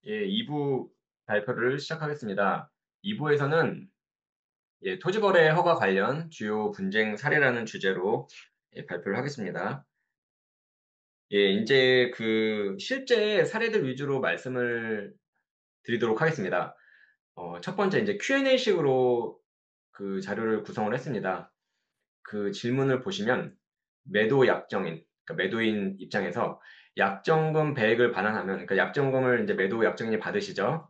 예, 2부 발표를 시작하겠습니다. 2부에서는 토지거래 허가 관련 주요 분쟁 사례라는 주제로 발표를 하겠습니다. 이제 그 실제 사례들 위주로 말씀을 드리도록 하겠습니다. 첫 번째 이제 Q&A식으로 그 자료를 구성을 했습니다. 그 질문을 보시면 매도 약정인, 그러니까 매도인 입장에서 약정금 배액을 반환하면, 그러니까 약정금을 이제 매도 약정인이 받으시죠.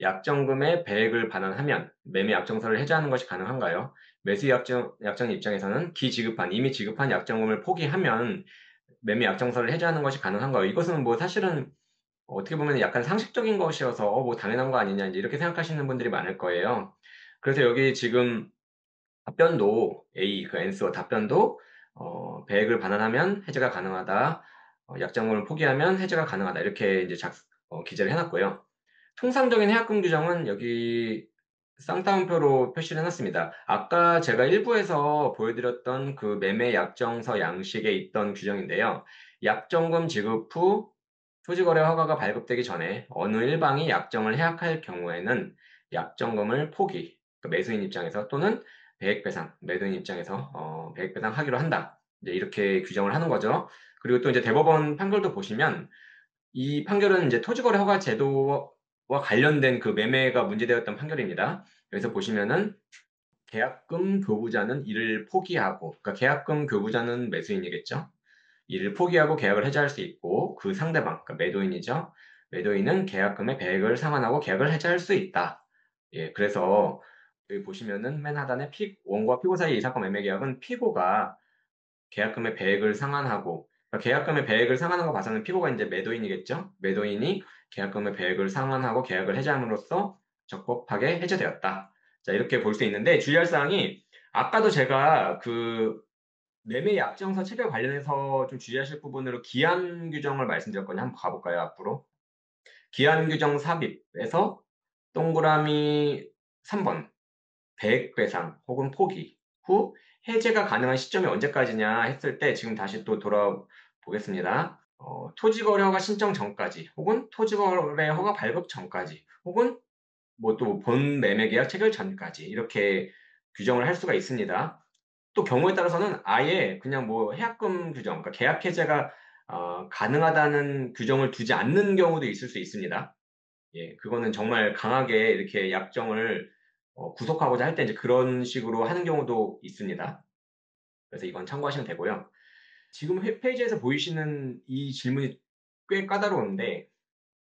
약정금의 배액을 반환하면 매매 약정서를 해지하는 것이 가능한가요? 매수 약정 입장에서는 이미 지급한 약정금을 포기하면 매매 약정서를 해지하는 것이 가능한가요? 이것은 뭐 사실은 어떻게 보면 약간 상식적인 것이어서 뭐 당연한 거 아니냐 이제 이렇게 생각하시는 분들이 많을 거예요. 그래서 여기 지금 답변도 그 앤서 답변도 배액을 반환하면 해지가 가능하다. 약정금을 포기하면 해지가 가능하다. 이렇게 이제 기재를 해놨고요. 통상적인 해약금 규정은 여기 쌍따옴표로 표시를 해놨습니다. 아까 제가 일부에서 보여드렸던 그 매매 약정서 양식에 있던 규정인데요. 약정금 지급 후 토지거래 허가가 발급되기 전에 어느 일방이 약정을 해약할 경우에는 약정금을 그러니까 매수인 입장에서 또는 배액배상, 매도인 입장에서 배액배상하기로 한다. 이제 이렇게 규정을 하는 거죠. 그리고 또 이제 대법원 판결도 보시면 이 판결은 이제 토지거래 허가 제도와 관련된 그 매매가 문제되었던 판결입니다. 여기서 보시면은 계약금 교부자는 이를 포기하고, 그러니까 계약금 교부자는 매수인이겠죠. 이를 포기하고 계약을 해지할 수 있고 그 상대방, 그러니까 매도인이죠. 매도인은 계약금의 배액을 상환하고 계약을 해지할 수 있다. 그래서 여기 보시면은 맨 하단에 원고와 피고 사이 이 사건 매매 계약은 피고가 계약금의 배액을 상환하고 그러니까 계약금의 배액을 상환한 거 봐서는 피고가 이제 매도인이겠죠. 매도인이 계약금의 배액을 상환하고 계약을 해지함으로써 적법하게 해제되었다. 자, 이렇게 볼 수 있는데 주의할 사항이 아까도 제가 그 매매 약정서 체결 관련해서 좀 주의하실 부분으로 기한 규정을 말씀드렸거든요. 한번 가볼까요, 앞으로? 기한 규정 삽입에서 동그라미 3번 배액배상 혹은 포기 후 해제가 가능한 시점이 언제까지냐 했을 때 지금 다시 또 돌아보겠습니다. 토지거래 허가 신청 전까지 혹은 토지거래 허가 발급 전까지 혹은 뭐 또 본 매매 계약 체결 전까지 이렇게 규정을 할 수가 있습니다. 또 경우에 따라서는 아예 그냥 뭐 해약금 규정, 그러니까 계약 해제가 가능하다는 규정을 두지 않는 경우도 있을 수 있습니다. 그거는 정말 강하게 이렇게 약정을 구속하고자 할 때 이제 그런 식으로 하는 경우도 있습니다. 그래서 이건 참고하시면 되고요. 지금 페이지에서 보이시는 이 질문이 꽤 까다로운데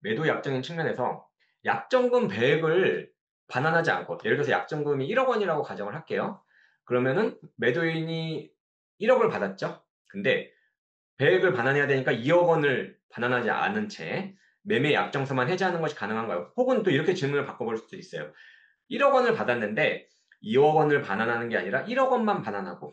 매도 약정인 측면에서 약정금 배액을 반환하지 않고 예를 들어서 약정금이 1억 원이라고 가정을 할게요. 그러면은 매도인이 1억을 받았죠. 근데 배액을 반환해야 되니까 2억 원을 반환하지 않은 채 매매 약정서만 해지하는 것이 가능한가요? 혹은 또 이렇게 질문을 바꿔볼 수도 있어요. 1억 원을 받았는데 2억 원을 반환하는 게 아니라 1억 원만 반환하고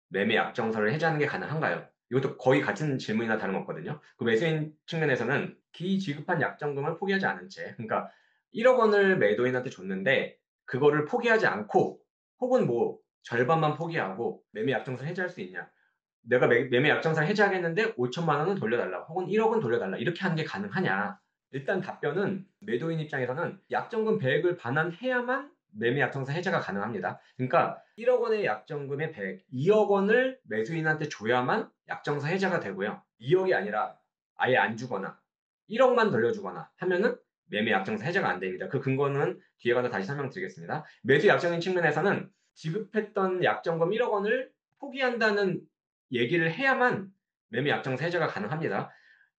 매매 약정서를 해지하는 게 가능한가요? 이것도 거의 같은 질문이나 다름없거든요. 그 매수인 측면에서는 기지급한 약정금을 포기하지 않은 채, 그러니까 1억 원을 매도인한테 줬는데 그거를 포기하지 않고 혹은 뭐 절반만 포기하고 매매 약정서 해지할 수 있냐? 내가 매매 약정서 해지하겠는데 5천만 원은 돌려달라 혹은 1억은 돌려달라 이렇게 하는 게 가능하냐? 일단 답변은 매도인 입장에서는 약정금 배액을 반환해야만 매매 약정서 해제가 가능합니다. 그러니까 1억 원의 약정금의 배액, 2억 원을 매수인한테 줘야만 약정서 해제가 되고요. 2억이 아니라 아예 안 주거나 1억만 돌려주거나 하면은 매매 약정서 해제가 안 됩니다. 그 근거는 뒤에 가서 다시 설명드리겠습니다. 매수 약정인 측면에서는 지급했던 약정금 1억 원을 포기한다는 얘기를 해야만 매매 약정서 해제가 가능합니다.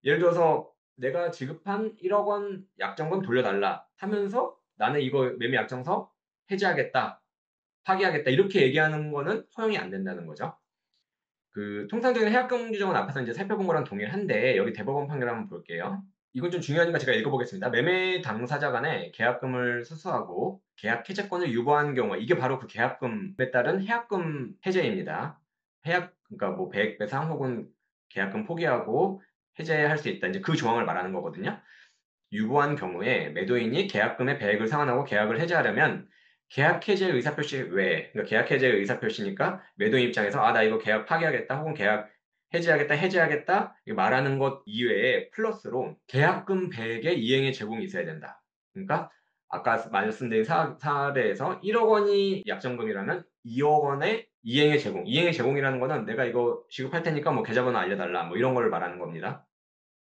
예를 들어서 내가 지급한 1억 원 약정금 돌려달라 하면서 나는 이거 매매 약정서 해지하겠다, 파기하겠다 이렇게 얘기하는 거는 허용이 안 된다는 거죠. 그 통상적인 해약금 규정은 앞에서 이제 살펴본 거랑 동일한데 여기 대법원 판결 한번 볼게요. 이건 좀 중요하니까 제가 읽어보겠습니다. 매매 당사자 간에 계약금을 수수하고 계약 해제권을 유보한 경우 이게 바로 그 계약금에 따른 해약금 해제입니다. 그러니까 뭐 배액 배상 혹은 계약금 포기하고 해제할 수 있다. 이제 그 조항을 말하는 거거든요. 유보한 경우에 매도인이 계약금의 배액을 상환하고 계약을 해제하려면 계약 해제 의사표시 외에, 그러니까 계약 해제 의사표시니까 매도인 입장에서 나 이거 계약 파기하겠다 혹은 계약 해지하겠다, 해지하겠다 이렇게 말하는 것 이외에 플러스로 계약금 100의 이행의 제공이 있어야 된다. 그러니까 아까 말씀드린 사례에서 1억 원이 약정금이라면 2억 원의 이행의 제공. 이행의 제공이라는 거는 내가 이거 지급할 테니까 뭐 계좌번호 알려달라 뭐 이런 걸 말하는 겁니다.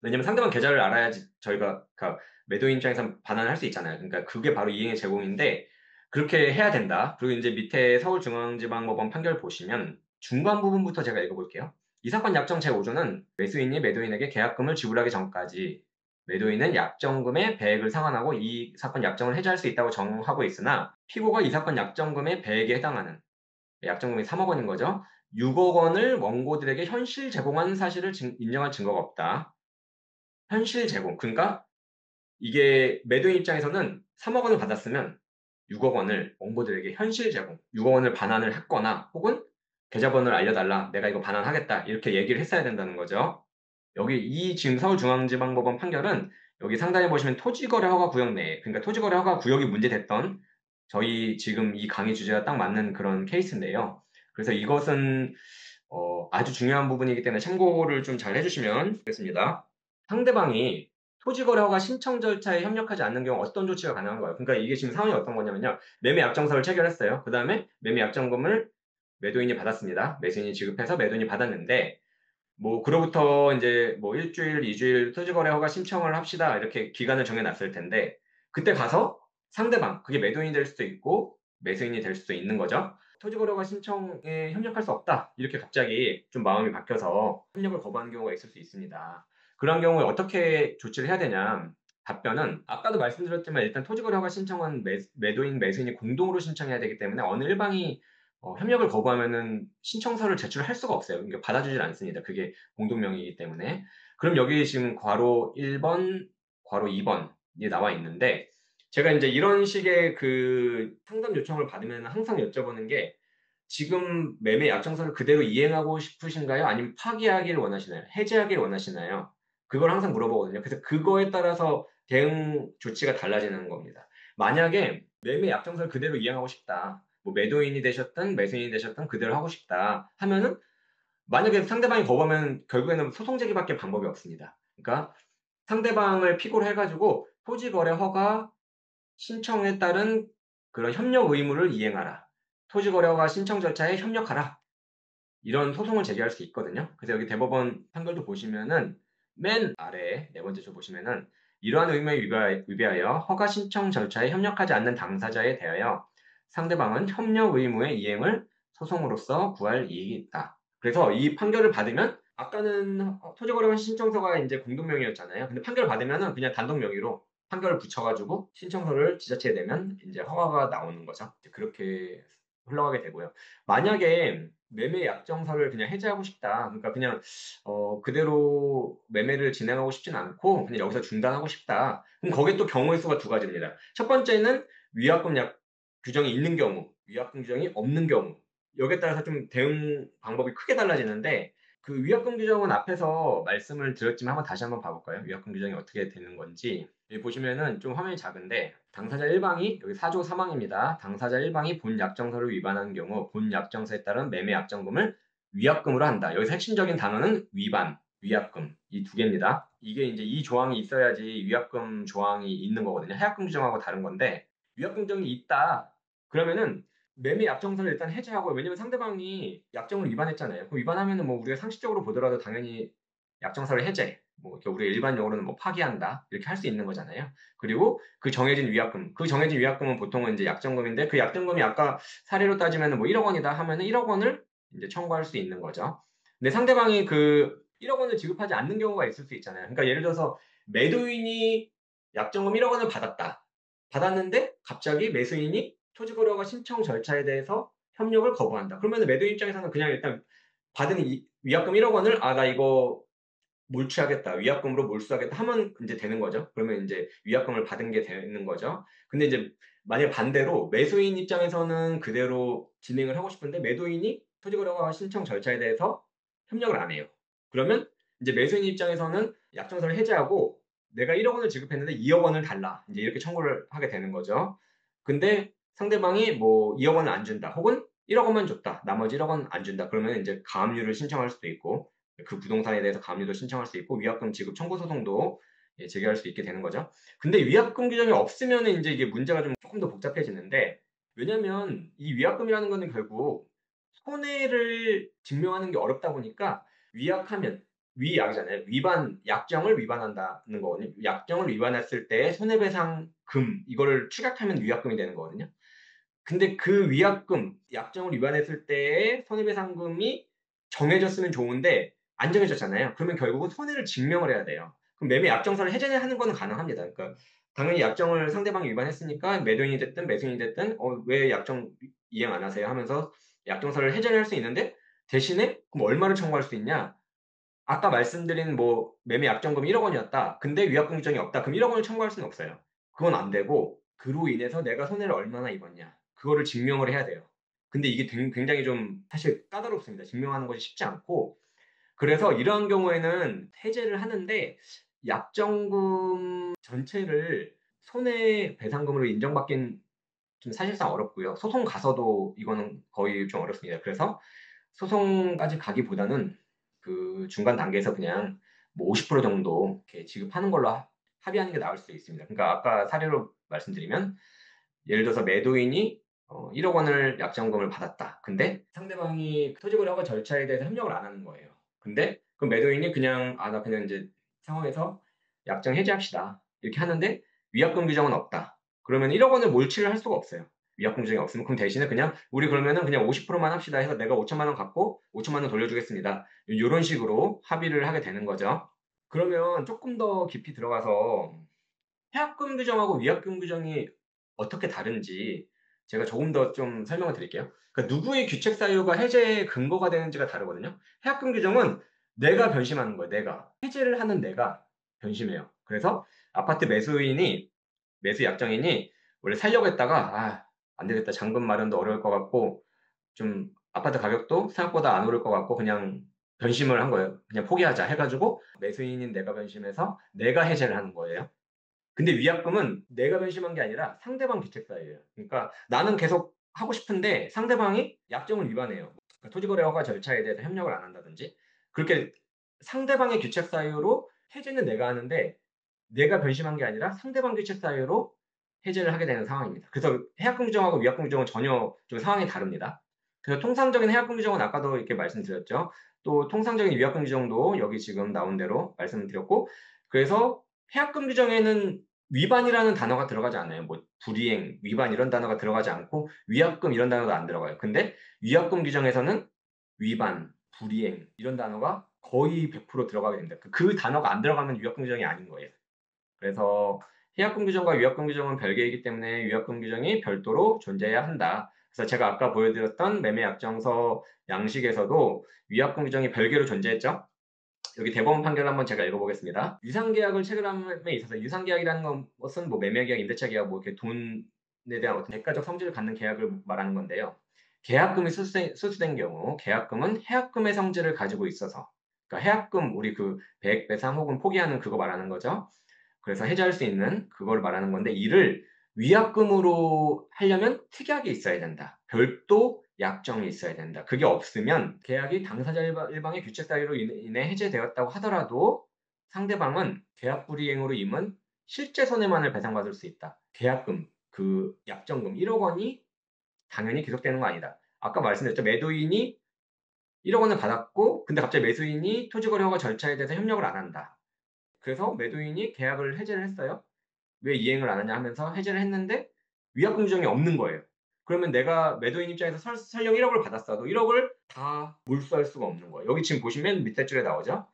왜냐면 상대방 계좌를 알아야지 저희가 그러니까 매도인 입장에서 반환을 할 수 있잖아요. 그러니까 그게 바로 이행의 제공인데 그렇게 해야 된다. 그리고 이제 밑에 서울중앙지방법원 판결 보시면 중간 부분부터 제가 읽어볼게요. 이 사건 약정 제5조는 매수인이 매도인에게 계약금을 지불하기 전까지 매도인은 약정금의 배액을 상환하고 이 사건 약정을 해지할 수 있다고 정하고 있으나 피고가 이 사건 약정금의 배액에 해당하는 약정금이 3억 원인 거죠. 6억 원을 원고들에게 현실 제공한 사실을 인정할 증거가 없다. 현실 제공. 그러니까 이게 매도인 입장에서는 3억 원을 받았으면 6억 원을 원고들에게 현실 제공, 6억 원을 반환을 했거나 혹은 계좌번호를 알려달라. 내가 이거 반환하겠다. 이렇게 얘기를 했어야 된다는 거죠. 여기 이 지금 서울중앙지방법원 판결은 여기 상단에 보시면 토지거래 허가 구역 내에 그러니까 토지거래 허가 구역이 문제됐던 저희 지금 이 강의 주제와 딱 맞는 그런 케이스인데요. 그래서 이것은 아주 중요한 부분이기 때문에 참고를 좀 잘 해주시면 좋겠습니다. 상대방이 토지거래 허가 신청 절차에 협력하지 않는 경우 어떤 조치가 가능한가요? 그러니까 이게 지금 상황이 어떤 거냐면요. 매매 약정서를 체결했어요. 그 다음에 매매 약정금을 매도인이 받았습니다. 매수인이 지급해서 매도인이 받았는데 뭐 그로부터 이제 뭐 일주일, 이주일 토지거래 허가 신청을 합시다. 이렇게 기간을 정해놨을 텐데 그때 가서 상대방, 그게 매도인이 될 수도 있고 매수인이 될 수도 있는 거죠. 토지거래 허가 신청에 협력할 수 없다. 이렇게 갑자기 좀 마음이 바뀌어서 협력을 거부하는 경우가 있을 수 있습니다. 그런 경우에 어떻게 조치를 해야 되냐? 답변은 아까도 말씀드렸지만 일단 토지거래 허가 신청은 매도인, 매수인이 공동으로 신청해야 되기 때문에 어느 일방이 협력을 거부하면은 신청서를 제출할 수가 없어요. 그러니까 받아주질 않습니다. 그게 공동명의이기 때문에. 그럼 여기 지금 괄호 1번, 괄호 2번이 나와 있는데, 제가 이제 이런 식의 그 상담 요청을 받으면 항상 여쭤보는 게, 지금 매매 약정서를 그대로 이행하고 싶으신가요? 아니면 파기하기를 원하시나요? 해지하기를 원하시나요? 그걸 항상 물어보거든요. 그래서 그거에 따라서 대응 조치가 달라지는 겁니다. 만약에 매매 약정서를 그대로 이행하고 싶다. 뭐 매도인이 되셨든 매수인이 되셨든 그대로 하고 싶다 하면은 만약에 상대방이 거부하면 결국에는 소송 제기밖에 방법이 없습니다. 그러니까 상대방을 피고로 해가지고 토지거래 허가 신청에 따른 그런 협력 의무를 이행하라. 토지거래 허가 신청 절차에 협력하라. 이런 소송을 제기할 수 있거든요. 그래서 여기 대법원 판결도 보시면은 맨 아래 네 번째 줄 보시면은 이러한 의무에 위배하여 허가 신청 절차에 협력하지 않는 당사자에 대하여 상대방은 협력 의무의 이행을 소송으로서 구할 이익이 있다. 그래서 이 판결을 받으면 아까는 토지거래원 신청서가 이제 공동명의였잖아요. 근데 판결을 받으면은 그냥 단독 명의로 판결을 붙여가지고 신청서를 지자체에 내면 이제 허가가 나오는 거죠. 그렇게 흘러가게 되고요. 만약에 매매 약정서를 그냥 해지하고 싶다. 그러니까 그냥 그대로 매매를 진행하고 싶진 않고 그냥 여기서 중단하고 싶다. 그럼 거기에 또 경우의 수가 두 가지입니다. 첫 번째는 위약금 규정이 있는 경우, 위약금 규정이 없는 경우. 여기에 따라서 좀 대응 방법이 크게 달라지는데 그 위약금 규정은 앞에서 말씀을 드렸지만 다시 한번 봐볼까요? 위약금 규정이 어떻게 되는 건지. 여기 보시면은 좀 화면이 작은데 당사자 1방이 여기 4조 3항입니다. 당사자 1방이 본 약정서를 위반한 경우 본 약정서에 따른 매매 약정금을 위약금으로 한다. 여기서 핵심적인 단어는 위반, 위약금 이 두 개입니다. 이게 이제 이 조항이 있어야지 위약금 조항이 있는 거거든요. 해약금 규정하고 다른 건데 위약금 규정이 있다. 그러면은 매매 약정서를 일단 해지하고 왜냐면 상대방이 약정을 위반했잖아요. 그 위반하면은 뭐 우리가 상식적으로 보더라도 당연히 약정서를 해제, 뭐 이렇게 우리가 일반 용어로는 뭐 파기한다 이렇게 할 수 있는 거잖아요. 그리고 그 정해진 위약금, 그 정해진 위약금은 보통은 이제 약정금인데 그 약정금이 아까 사례로 따지면은 뭐 1억 원이다 하면은 1억 원을 이제 청구할 수 있는 거죠. 근데 상대방이 그 1억 원을 지급하지 않는 경우가 있을 수 있잖아요. 그러니까 예를 들어서 매도인이 약정금 1억 원을 받았다. 받았는데 갑자기 매수인이 토지거래허가 신청 절차에 대해서 협력을 거부한다. 그러면 매도인 입장에서는 그냥 일단 받은 위약금 1억 원을 나 이거 몰취하겠다. 위약금으로 몰수하겠다 하면 이제 되는 거죠. 그러면 이제 위약금을 받은 게 되는 거죠. 근데 이제 만약 반대로 매수인 입장에서는 그대로 진행을 하고 싶은데 매도인이 토지거래허가 신청 절차에 대해서 협력을 안 해요. 그러면 이제 매수인 입장에서는 약정서를 해지하고 내가 1억 원을 지급했는데 2억 원을 달라. 이제 이렇게 청구를 하게 되는 거죠. 근데 상대방이 뭐 2억 원을 안 준다. 혹은 1억 원만 줬다. 나머지 1억 원 안 준다. 그러면 이제 가압류를 신청할 수도 있고 그 부동산에 대해서 가압류도 신청할 수 있고 위약금 지급 청구 소송도 예, 제기할 수 있게 되는 거죠. 근데 위약금 규정이 없으면 이제 이게 문제가 좀 조금 더 복잡해지는데 왜냐면 이 위약금이라는 거는 결국 손해를 증명하는 게 어렵다 보니까 위약하면 위약이잖아요. 위반 약정을 위반한다는 거거든요. 약정을 위반했을 때 손해배상금 이거를 축약하면 위약금이 되는 거거든요. 근데 그 위약금, 약정을 위반했을 때의 손해배상금이 정해졌으면 좋은데 안 정해졌잖아요. 그러면 결국은 손해를 증명을 해야 돼요. 그럼 매매 약정서를 해제하는 거는 가능합니다. 그러니까 당연히 약정을 상대방이 위반했으니까 매도인이 됐든 매수인이 됐든 왜 약정 이행 안 하세요 하면서 약정서를 해제를 할 수 있는데 대신에 그럼 얼마를 청구할 수 있냐? 아까 말씀드린 뭐 매매 약정금 1억 원이었다. 근데 위약금 규정이 없다. 그럼 1억 원을 청구할 수는 없어요. 그건 안 되고 그로 인해서 내가 손해를 얼마나 입었냐. 그거를 증명을 해야 돼요. 근데 이게 굉장히 좀 사실 까다롭습니다. 증명하는 것이 쉽지 않고 그래서 이러한 경우에는 해제를 하는데 약정금 전체를 손해배상금으로 인정받긴 좀 사실상 어렵고요. 소송 가서도 이거는 거의 좀 어렵습니다. 그래서 소송까지 가기보다는 그 중간 단계에서 그냥 뭐 50% 정도 이렇게 지급하는 걸로 합의하는 게 나을 수 있습니다. 그러니까 아까 사례로 말씀드리면 예를 들어서 매도인이 1억 원을 약정금을 받았다. 근데 상대방이 토지거래 허가 절차에 대해서 협력을 안 하는 거예요. 근데 그 매도인이 그냥 나 그냥 이제 상황에서 약정 해지합시다. 이렇게 하는데 위약금 규정은 없다. 그러면 1억 원을 몰치를 할 수가 없어요. 위약금 규정이 없으면 그럼 대신에 그냥 우리 그러면은 그냥 50%만 합시다 해서 내가 5천만 원 갖고 5천만 원 돌려주겠습니다. 이런 식으로 합의를 하게 되는 거죠. 그러면 조금 더 깊이 들어가서 해약금 규정하고 위약금 규정이 어떻게 다른지 제가 조금 더 좀 설명을 드릴게요. 그러니까 누구의 규책 사유가 해제의 근거가 되는지가 다르거든요. 해약금 규정은 내가 변심하는 거예요. 내가. 해제를 하는 내가 변심해요. 그래서 아파트 매수 약정인이 원래 살려고 했다가 안 되겠다. 잔금 마련도 어려울 것 같고 좀 아파트 가격도 생각보다 안 오를 것 같고 그냥 변심을 한 거예요. 그냥 포기하자 해가지고 매수인인 내가 변심해서 내가 해제를 하는 거예요. 근데 위약금은 내가 변심한 게 아니라 상대방 귀책사유예요. 그러니까 나는 계속 하고 싶은데 상대방이 약정을 위반해요. 그러니까 토지거래 허가 절차에 대해서 협력을 안 한다든지 그렇게 상대방의 규책 사유로 해제는 내가 하는데 내가 변심한 게 아니라 상대방 규책 사유로 해제를 하게 되는 상황입니다. 그래서 해약금 규정하고 위약금 규정은 전혀 좀 상황이 다릅니다. 그래서 통상적인 해약금 규정은 아까도 이렇게 말씀드렸죠. 또 통상적인 위약금 규정도 여기 지금 나온 대로 말씀드렸고 그래서 해약금 규정에는 위반이라는 단어가 들어가지 않아요. 뭐 불이행, 위반 이런 단어가 들어가지 않고 위약금 이런 단어도 안 들어가요. 근데 위약금 규정에서는 위반, 불이행 이런 단어가 거의 100% 들어가게 됩니다. 그 단어가 안 들어가면 위약금 규정이 아닌 거예요. 그래서 해약금 규정과 위약금 규정은 별개이기 때문에 위약금 규정이 별도로 존재해야 한다. 그래서 제가 아까 보여드렸던 매매약정서 양식에서도 위약금 규정이 별개로 존재했죠. 여기 대법원 판결 한번 제가 읽어보겠습니다. 유상계약을 체결함에 있어서 유상계약이라는 것은 뭐 매매계약, 임대차 계약, 뭐 이렇게 돈에 대한 어떤 대가적 성질을 갖는 계약을 말하는 건데요. 계약금이 수수된 경우 계약금은 해약금의 성질을 가지고 있어서 그러니까 해약금 우리 그 배액 배상 혹은 포기하는 그거 말하는 거죠. 그래서 해지할 수 있는 그걸 말하는 건데 이를 위약금으로 하려면 특약이 있어야 된다. 별도 약정이 있어야 된다. 그게 없으면 계약이 당사자 일방의 규책 사유로 인해 해제되었다고 하더라도 상대방은 계약 불이행으로 임은 실제 손해만을 배상받을 수 있다. 계약금, 그 약정금 1억 원이 당연히 기속되는 거 아니다. 아까 말씀드렸죠. 매도인이 1억 원을 받았고 근데 갑자기 매수인이 토지거래 허가 절차에 대해서 협력을 안 한다. 그래서 매도인이 계약을 해제를 했어요. 왜 이행을 안 하냐 하면서 해제를 했는데 위약금 규정이 없는 거예요. 그러면 내가 매도인 입장에서 설령 1억을 받았어도 1억을 다 몰수할 수가 없는 거예요. 여기 지금 보시면 밑에 줄에 나오죠.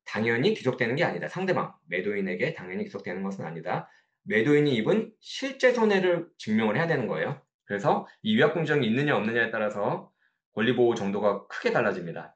당연히 기속되는 게 아니다. 상대방, 매도인에게 당연히 기속되는 것은 아니다. 매도인이 입은 실제 손해를 증명을 해야 되는 거예요. 그래서 이 위약금 규정이 있느냐 없느냐에 따라서 권리보호 정도가 크게 달라집니다.